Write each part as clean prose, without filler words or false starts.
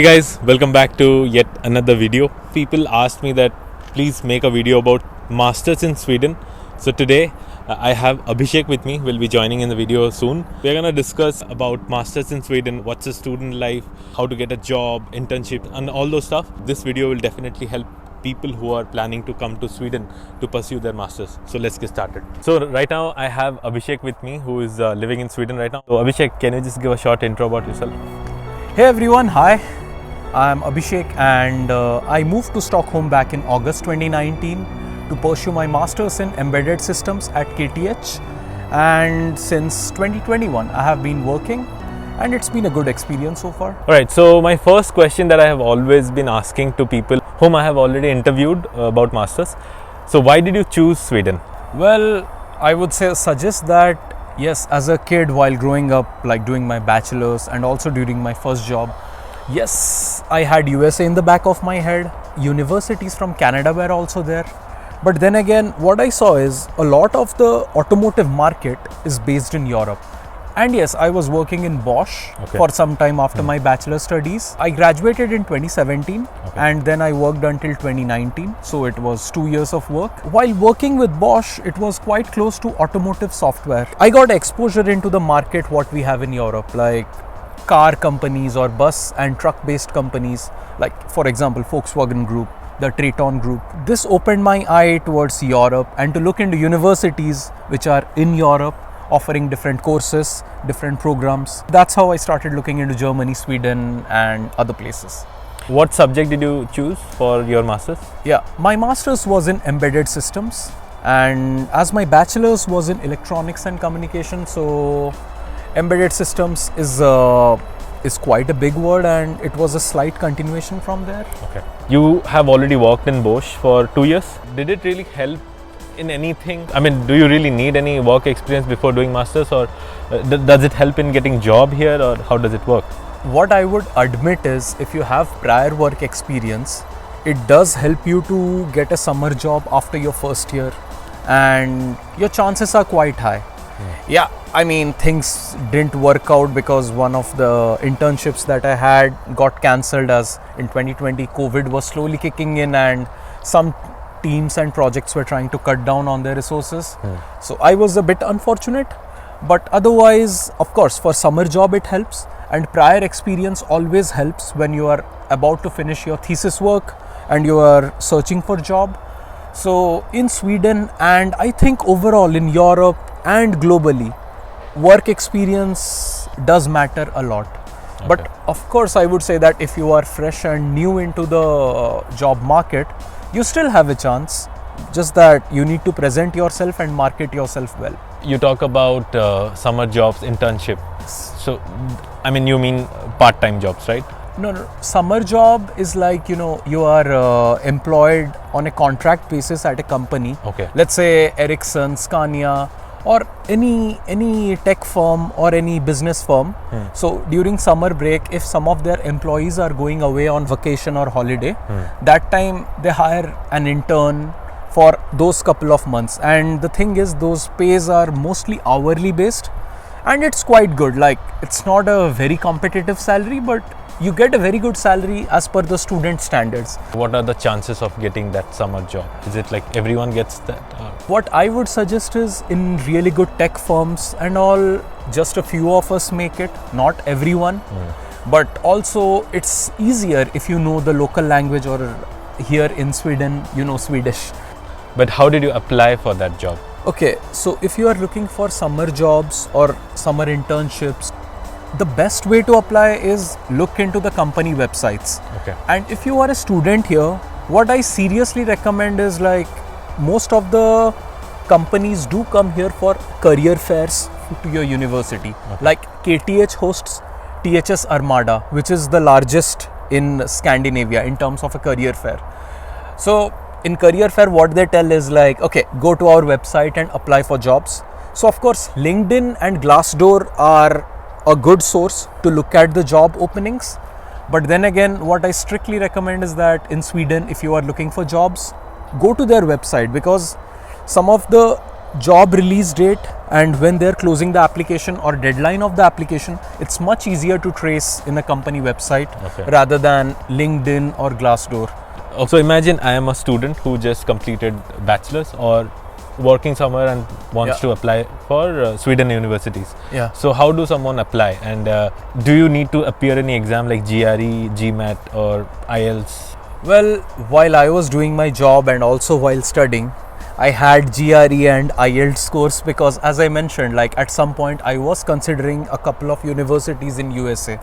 Hey guys, welcome back to yet another video. People asked me that please make a video about masters in Sweden. So today I have Abhishek with me. Will be joining in the video soon. We're gonna discuss about masters in Sweden, what's a student life, how to get a job, internship, and all those stuff. This video will definitely help people who are planning to come to Sweden to pursue their masters. So let's get started. So right now I have Abhishek with me, who is living in Sweden right now. So Abhishek, can you just give a short intro about yourself? Hey everyone, hi. I'm Abhishek and I moved to Stockholm back in August 2019 to pursue my Masters in Embedded Systems at KTH, and since 2021 I have been working and it's been a good experience so far. Alright, so my first question that I have always been asking to people whom I have already interviewed about masters. So why did you choose Sweden? Well, I would suggest that yes, as a kid while growing up, like doing my bachelor's and also during my first job, yes, I had USA in the back of my head. Universities from Canada were also there. But then again, what I saw is a lot of the automotive market is based in Europe. And yes, I was working in Bosch for some time after my bachelor studies. I graduated in 2017 and then I worked until 2019. So it was 2 years of work. While working with Bosch, it was quite close to automotive software. I got exposure into the market what we have in Europe, like car companies or bus and truck based companies, like for example Volkswagen Group, the Traton Group. This opened my eye towards Europe and to look into universities which are in Europe offering different courses, different programs. That's how I started looking into Germany, Sweden and other places. What subject did you choose for your masters? Yeah, my masters was in embedded systems, and as my bachelor's was in electronics and communication, so embedded systems is quite a big word and it was a slight continuation from there. Okay. You have already worked in Bosch for 2 years. Did it really help in anything? I mean, do you really need any work experience before doing masters, or does it help in getting job here, or how does it work? What I would admit is if you have prior work experience, it does help you to get a summer job after your first year and your chances are quite high. Yeah, I mean, things didn't work out because one of the internships that I had got cancelled, as in 2020 COVID was slowly kicking in and some teams and projects were trying to cut down on their resources. So I was a bit unfortunate, but otherwise, of course, for summer job it helps, and prior experience always helps when you are about to finish your thesis work and you are searching for job. So in Sweden, and I think overall in Europe and globally, work experience does matter a lot. But of course, I would say that if you are fresh and new into the job market, you still have a chance, just that you need to present yourself and market yourself well. You talk about summer jobs, internship. So, I mean, you mean part-time jobs, right? No. Summer job is like, you are employed on a contract basis at a company. Let's say Ericsson, Scania, or any tech firm or any business firm. So during summer break, if some of their employees are going away on vacation or holiday, that time they hire an intern for those couple of months. And the thing is, those pays are mostly hourly based and it's quite good. Like, it's not a very competitive salary, but you get a very good salary as per the student standards. What are the chances of getting that summer job? Is it like everyone gets that? What I would suggest is, in really good tech firms and all, just a few of us make it, not everyone. But also it's easier if you know the local language, or here in Sweden, you know Swedish. But how did you apply for that job? Okay, so if you are looking for summer jobs or summer internships, the best way to apply is look into the company websites. And if you are a student here, what I seriously recommend is, like, most of the companies do come here for career fairs to your university. Like KTH hosts THS Armada, which is the largest in Scandinavia in terms of a career fair. So in career fair, what they tell is like, okay, go to our website and apply for jobs. So of course, LinkedIn and Glassdoor are a good source to look at the job openings. But then again, what I strictly recommend is that in Sweden, if you are looking for jobs, go to their website, because some of the job release date and when they're closing the application or deadline of the application, it's much easier to trace in a company website rather than LinkedIn or Glassdoor. So imagine I am a student who just completed bachelor's or working somewhere and wants to apply for Sweden universities. So how do someone apply, and do you need to appear any exam like GRE, GMAT or IELTS? Well, while I was doing my job and also while studying, I had GRE and IELTS course because, as I mentioned, like at some point I was considering a couple of universities in USA.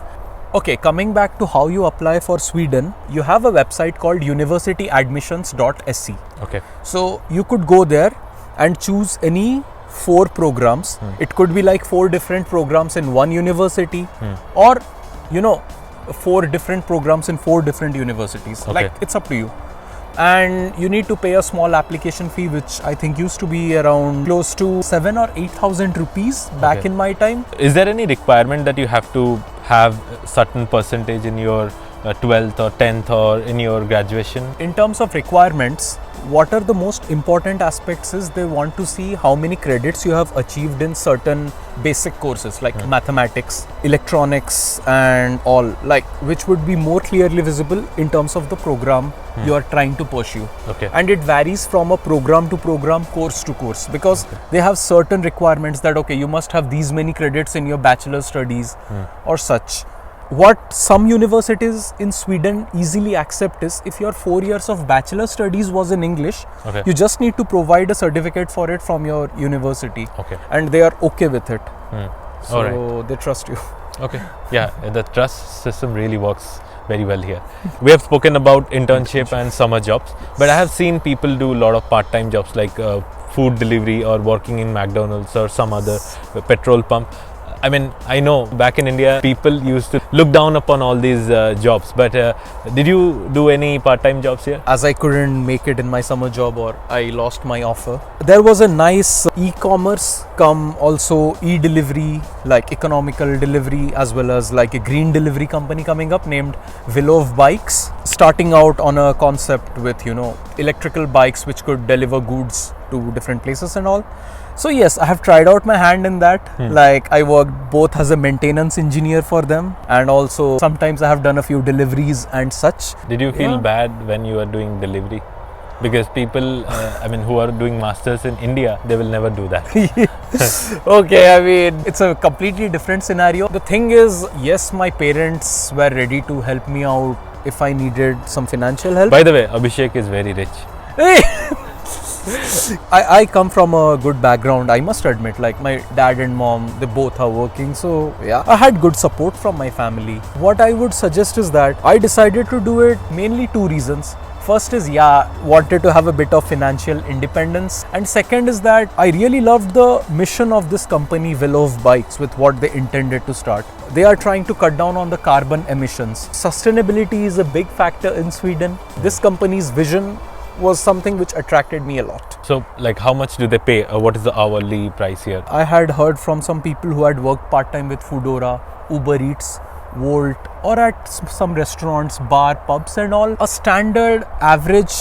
Okay, coming back to how you apply for Sweden, you have a website called universityadmissions.se. Okay. So you could go there and choose any 4 programs. It could be like 4 different programs in one university, or 4 different programs in 4 different universities. Like, it's up to you. And you need to pay a small application fee, which I think used to be around close to 7 or 8,000 rupees back in my time. Is there any requirement that you have to have a certain percentage in your 12th or 10th or in your graduation? In terms of requirements, what are the most important aspects is they want to see how many credits you have achieved in certain basic courses like mathematics, electronics and all, like which would be more clearly visible in terms of the program you are trying to pursue. And it varies from a program to program, course to course, because they have certain requirements that you must have these many credits in your bachelor studies or such. What some universities in Sweden easily accept is if your 4 years of bachelor studies was in English, you just need to provide a certificate for it from your university, and they are okay with it. So they trust you. Yeah, the trust system really works very well here. We have spoken about internship and summer jobs, but I have seen people do a lot of part-time jobs like food delivery or working in McDonald's or some other petrol pump. I mean, I know back in India, people used to look down upon all these jobs, but did you do any part-time jobs here? As I couldn't make it in my summer job, or I lost my offer, there was a nice e-commerce come also e-delivery, like economical delivery, as well as like a green delivery company coming up named Willow of Bikes, starting out on a concept with, electrical bikes which could deliver goods to different places and all. So yes, I have tried out my hand in that. Like I worked both as a maintenance engineer for them, and also sometimes I have done a few deliveries and such. Did you feel bad when you were doing delivery? Because people, who are doing masters in India, they will never do that. It's a completely different scenario. The thing is, yes, my parents were ready to help me out if I needed some financial help. By the way, Abhishek is very rich. I come from a good background, I must admit. Like my dad and mom, they both are working, so yeah, I had good support from my family. What I would suggest is that I decided to do it mainly 2 reasons. First is, wanted to have a bit of financial independence, and second is that I really loved the mission of this company, Willow of Bikes, with what they intended to start. They are trying to cut down on the carbon emissions. Sustainability is a big factor in Sweden. This company's vision was something which attracted me a lot. So, like, how much do they pay? What is the hourly price here? I had heard from some people who had worked part-time with Foodora, Uber Eats, Volt, or at some restaurants, bar, pubs and all. A standard average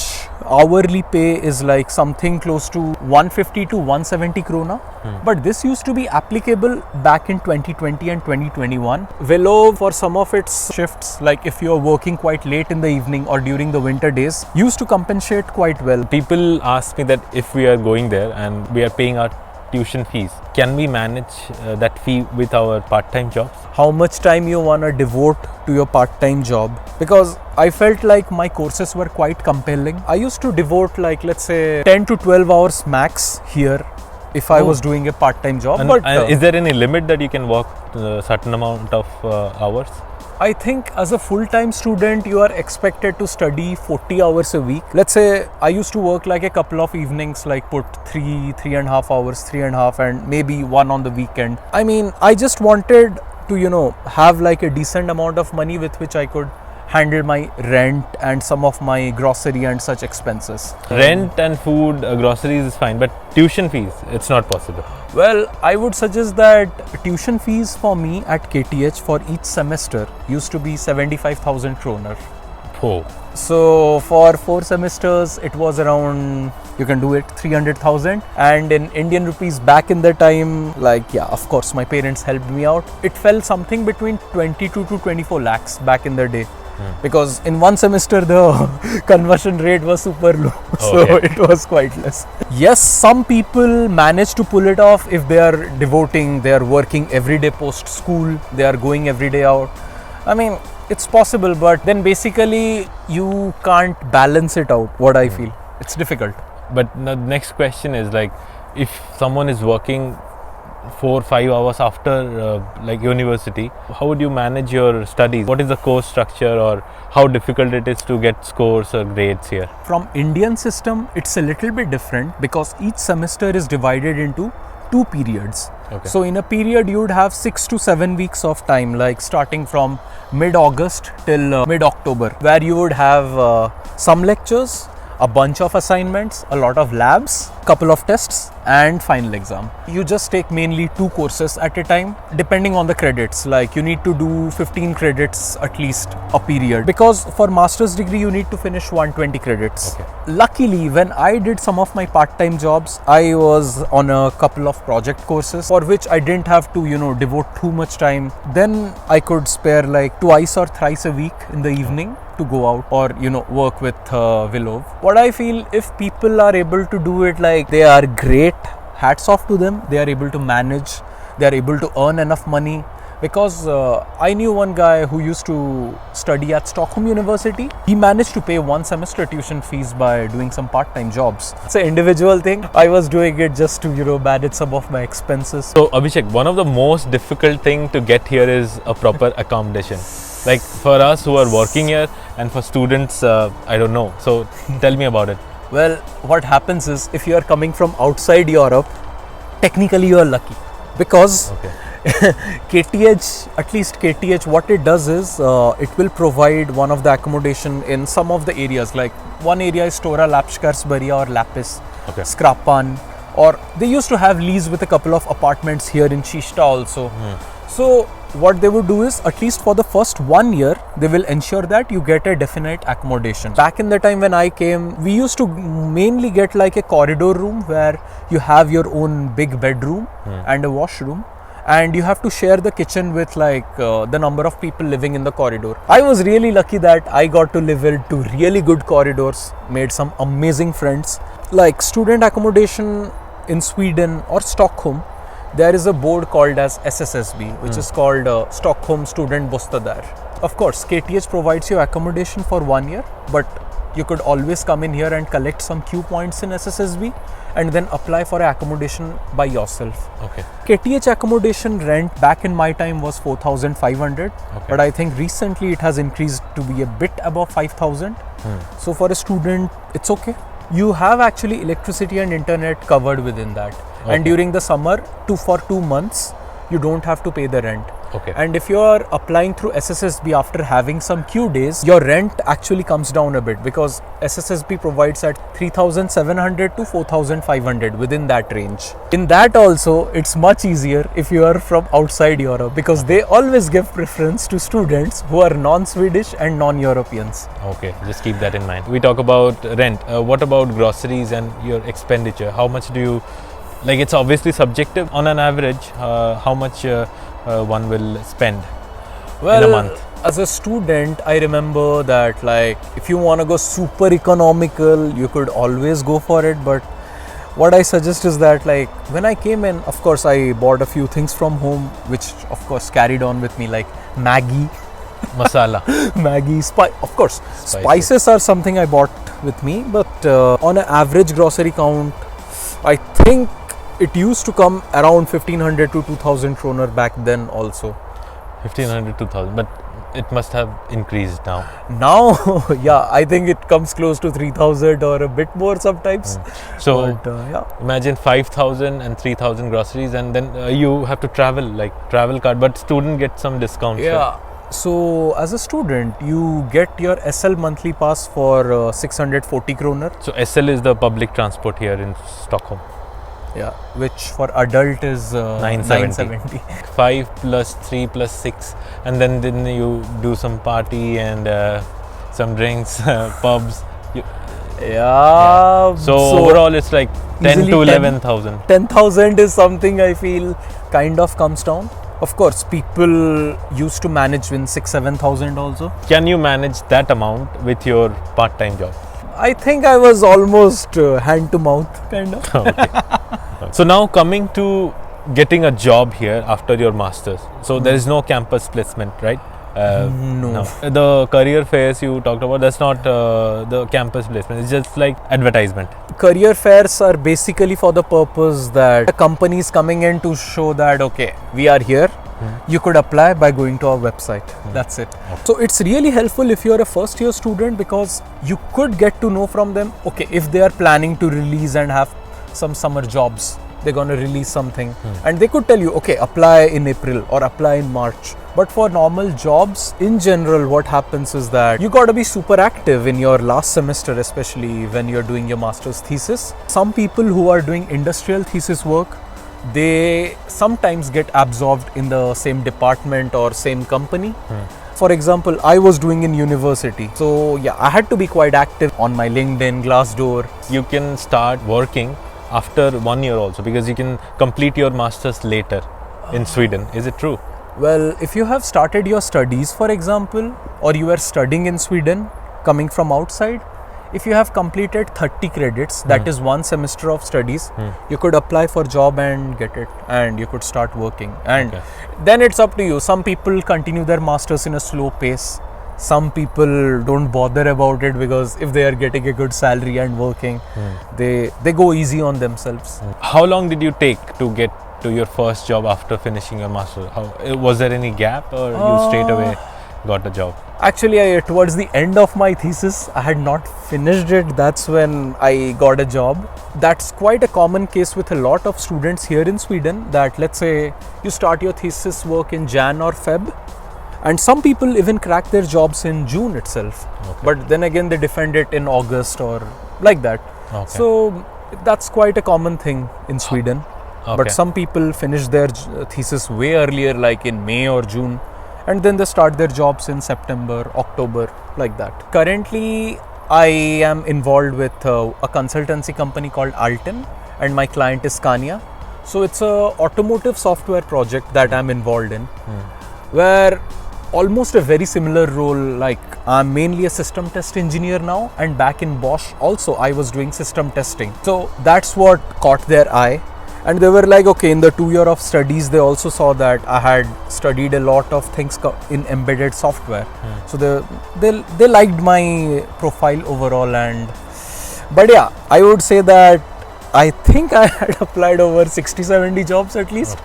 hourly pay is like something close to 150 to 170 krona. But this used to be applicable back in 2020 and 2021. Velo, for some of its shifts, like if you're working quite late in the evening or during the winter days, used to compensate quite well. People ask me that if we are going there and we are paying our tuition fees, can we manage that fee with our part-time jobs? How much time you want to devote to your part-time job? Because I felt like my courses were quite compelling. I used to devote like, let's say 10 to 12 hours max here if I was doing a part-time job. And is there any limit that you can work a certain amount of hours? I think as a full-time student, you are expected to study 40 hours a week. Let's say I used to work like a couple of evenings, like put 3.5 hours, 3.5, and maybe 1 on the weekend. I mean, I just wanted to, have like a decent amount of money with which I could handle my rent and some of my grocery and such expenses. Rent and food, groceries is fine, but tuition fees, it's not possible. Well, I would suggest that tuition fees for me at KTH for each semester used to be 75,000 kroner. Oh. So for 4 semesters, it was around you can do it 300,000. And in Indian rupees back in the time, like, yeah, of course, my parents helped me out. It fell something between 22 to 24 lakhs back in the day. Because in one semester the conversion rate was super low, so Okay. it was quite less. Yes, some people manage to pull it off if they are devoting, they are working every day post school, they are going every day out. I mean, it's possible, but then basically you can't balance it out, what I feel. It's difficult. But the next question is like, if someone is working 4-5 hours after like university, how would you manage your studies? What is the course structure, or how difficult it is to get scores or grades here? From Indian system, it's a little bit different because each semester is divided into 2 periods. Okay. So in a period you would have 6 to 7 weeks of time, like starting from mid-August till mid-October, where you would have some lectures, a bunch of assignments, a lot of labs, couple of tests and final exam. You just take mainly 2 courses at a time depending on the credits. Like you need to do 15 credits at least a period, because for master's degree you need to finish 120 credits. Okay. Luckily, when I did some of my part-time jobs, I was on a couple of project courses for which I didn't have to, devote too much time. Then I could spare like twice or thrice a week in the evening to go out or work with Willow. What I feel, if people are able to do it, like, they are great, hats off to them. They are able to manage, they are able to earn enough money. Because I knew one guy who used to study at Stockholm University. He managed to pay 1 semester tuition fees by doing some part-time jobs. It's an individual thing. I was doing it just to manage some of my expenses. So Abhishek, one of the most difficult thing to get here is a proper accommodation. Like for us who are working here, and for students, I don't know. So tell me about it. Well, what happens is, if you are coming from outside Europe, technically you are lucky, because Okay. KTH, at least KTH, what it does is it will provide one of the accommodation in some of the areas. Like one area is Stora Lapskarsberga or Lapis, Okay. Skrapan, or they used to have lease with a couple of apartments here in Chista also. So what they would do is, at least for the first 1 year, they will ensure that you get a definite accommodation. Back in the time when I came, we used to mainly get like a corridor room where you have your own big bedroom and a washroom, and you have to share the kitchen with like the number of people living in the corridor. I was really lucky that I got to live in 2 really good corridors, made some amazing friends. Like student accommodation in Sweden or Stockholm, there is a board called as SSSB, which is called Stockholm Student Bostadar. Of course, KTH provides you accommodation for 1 year, but you could always come in here and collect some Q points in SSSB and then apply for accommodation by yourself. Okay. KTH accommodation rent back in my time was 4,500, but I think recently it has increased to be a bit above 5,000. So for a student, it's okay. You have actually electricity and internet covered within that. And during the summer, for 2 months, you don't have to pay the rent. Okay. And if you are applying through SSSB after having some Q days, your rent actually comes down a bit, because SSSB provides at 3,700 to 4,500, within that range. In that also, it's much easier if you are from outside Europe, because they always give preference to students who are non-Swedish and non-Europeans. Okay, just keep that in mind. We talk about rent. What about groceries and your expenditure? How much do you, like, it's obviously subjective. On an average, how much one will spend in a month? As a student, I remember that, like, if you want to go super economical, you could always go for it. But what I suggest is that, like, when I came in, of course, I bought a few things from home, which of course carried on with me, like Maggi, Masala. Maggi, of course, spices are something I bought with me. But on an average grocery count, I think it used to come around 1,500 to 2,000 kroner back then also. 1,500, 2,000, but it must have increased now. Now, yeah, I think it comes close to 3,000 or a bit more sometimes. So But, imagine 5,000 and 3,000 groceries, and then you have to travel, like travel card, but student gets some discount. yeah. So as a student, you get your SL monthly pass for 640 kroner. So SL is the public transport here in Stockholm. Yeah, which for adult is 970. 5 plus 3 plus 6, and then you do some party and some drinks, pubs. Yeah. So overall, it's like 10 easily to 11,000. 10,000 is something I feel kind of comes down. Of course, people used to manage in 6-7,000 also. Can you manage that amount with your part-time job? I think I was almost hand to mouth kind of. Okay. So now coming to getting a job here after your masters. So there is no campus placement, right? No. The career fairs you talked about, that's not the campus placement. It's just like advertisement. Career fairs are basically for the purpose that a company is coming in to show that okay, we are here. You could apply by going to our website. That's it. Okay. So it's really helpful if you're a first year student because you could get to know from them, okay, if they are planning to release and have some summer jobs, they're going to release something and they could tell you, okay, apply in April or apply in March. But for normal jobs in general, what happens is that you got to be super active in your last semester, especially when you're doing your master's thesis. Some people who are doing industrial thesis work, they sometimes get absorbed in the same department or same company. For example, I was doing in university. So yeah, I had to be quite active on my LinkedIn, Glassdoor. You can start working after 1 year also because you can complete your masters later in Sweden. Is it true? Well, if you have started your studies, for example, or you are studying in Sweden, coming from outside, if you have completed 30 credits, that is 1 semester of studies, you could apply for job and get it and you could start working. And then it's up to you. Some people continue their masters in a slow pace. Some people don't bother about it because if they are getting a good salary and working, they go easy on themselves. How long did you take to get to your first job after finishing your master's? Was there any gap or you straight away got a job? Actually, towards the end of my thesis, I had not finished it. That's when I got a job. That's quite a common case with a lot of students here in Sweden that let's say you start your thesis work in Jan or Feb. And some people even crack their jobs in June itself. But then again, they defend it in August or like that. So that's quite a common thing in Sweden. But some people finish their thesis way earlier, like in May or June. And then they start their jobs in September, October, like that. Currently, I am involved with a consultancy company called Alten and my client is Scania. So it's a automotive software project that I'm involved in where almost a very similar role, like I'm mainly a system test engineer now and back in Bosch also I was doing system testing. So that's what caught their eye. And they were like, okay, in the 2 year of studies, they also saw that I had studied a lot of things in embedded software. So they liked my profile overall. But yeah, I would say that I think I had applied over 60-70 jobs at least.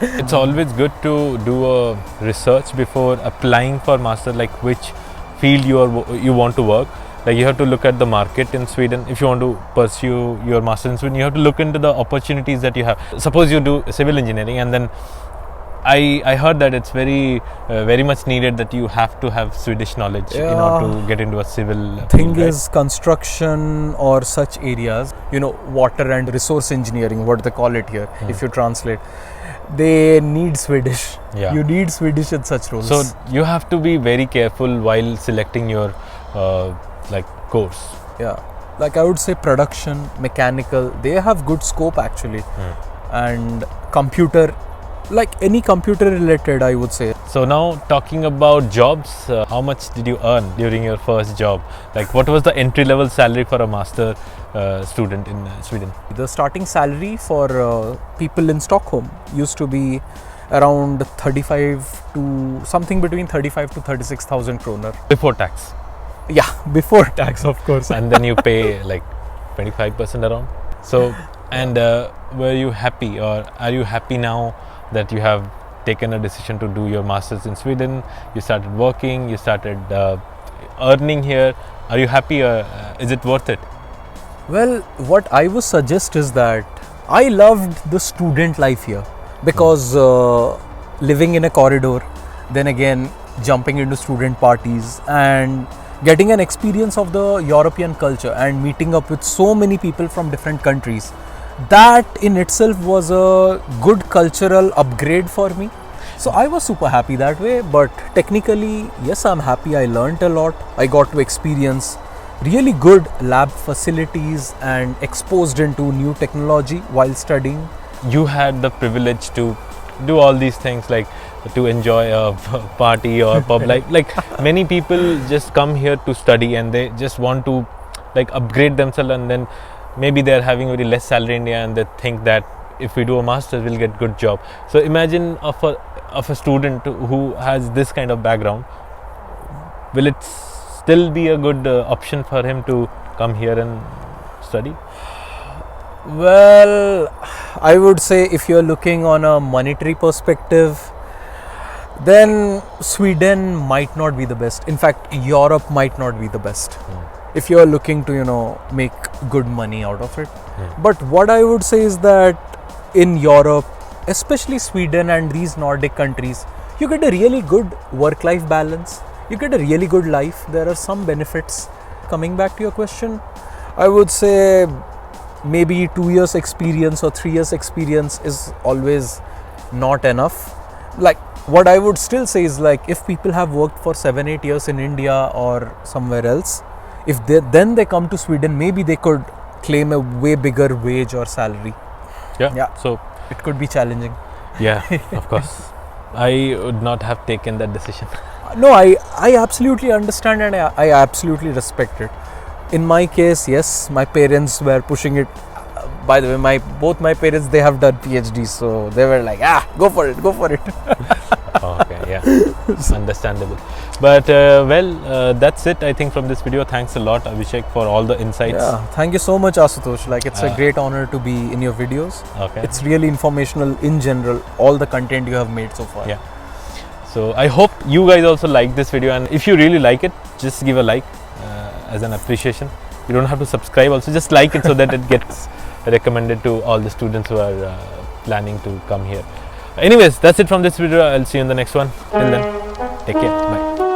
It's always good to do a research before applying for master, like which field you want to work. Like you have to look at the market in Sweden. If you want to pursue your master in Sweden, you have to look into the opportunities that you have. Suppose you do civil engineering, and then I heard that it's very much needed that you have to have Swedish knowledge in order to get into a civil thing field, right? is construction or such areas, water and resource engineering, what they call it here, if you translate, they need Swedish. You need Swedish in such roles. So you have to be very careful while selecting your course. Like I would say production, mechanical, they have good scope actually. And computer, like any computer related, I would say. So now talking about jobs, how much did you earn during your first job? Like what was the entry level salary for a master student in Sweden? The starting salary for people in Stockholm used to be around 35 to something between 35 to 36,000 kroner. Before tax? Yeah, before tax, of course. And then you pay like 25% around. So, and were you happy, or are you happy now that you have taken a decision to do your masters in Sweden? You started working, you started earning here. Are you happy, or is it worth it? Well, what I would suggest is that I loved the student life here because living in a corridor, then again jumping into student parties and getting an experience of the European culture and meeting up with so many people from different countries, that in itself was a good cultural upgrade for me. So I was super happy that way. But technically, yes, I'm happy. I learned a lot. I got to experience really good lab facilities and exposed into new technology while studying. You had the privilege to do all these things, like to enjoy a party or pub life. Like many people just come here to study and they just want to like upgrade themselves, and then maybe they're having very less salary in India and they think that if we do a master's we'll get good job. So imagine of a student who has this kind of background, will it still be a good option for him to come here and study? Well, I would say if you're looking on a monetary perspective, then Sweden might not be the best. In fact, Europe might not be the best if you're looking to make good money out of it. But what I would say is that in Europe, especially Sweden and these Nordic countries, you get a really good work-life balance. You get a really good life. There are some benefits. Coming back to your question, I would say maybe 2 years experience or 3 years experience is always not enough. Like what I would still say is, like, if people have worked for 7-8 years in India or somewhere else, if they come to Sweden, maybe they could claim a way bigger wage or salary. Yeah. So it could be challenging. yeah, of course. I would not have taken that decision. No, I absolutely understand and I absolutely respect it. In my case, yes, my parents were pushing it. By the way, both my parents, they have done PhDs, so they were like, go for it. Okay, yeah, understandable. But that's it, I think, from this video. Thanks a lot, Abhishek, for all the insights. Yeah, thank you so much, Ashutosh. Like, it's a great honor to be in your videos. Okay. It's really informational in general, all the content you have made so far. Yeah. So I hope you guys also like this video, and if you really like it, just give a like as an appreciation. You don't have to subscribe also, just like it so that it gets recommended to all the students who are planning to come here. Anyways, that's it from this video. I'll see you in the next one. Till then, take care. Bye.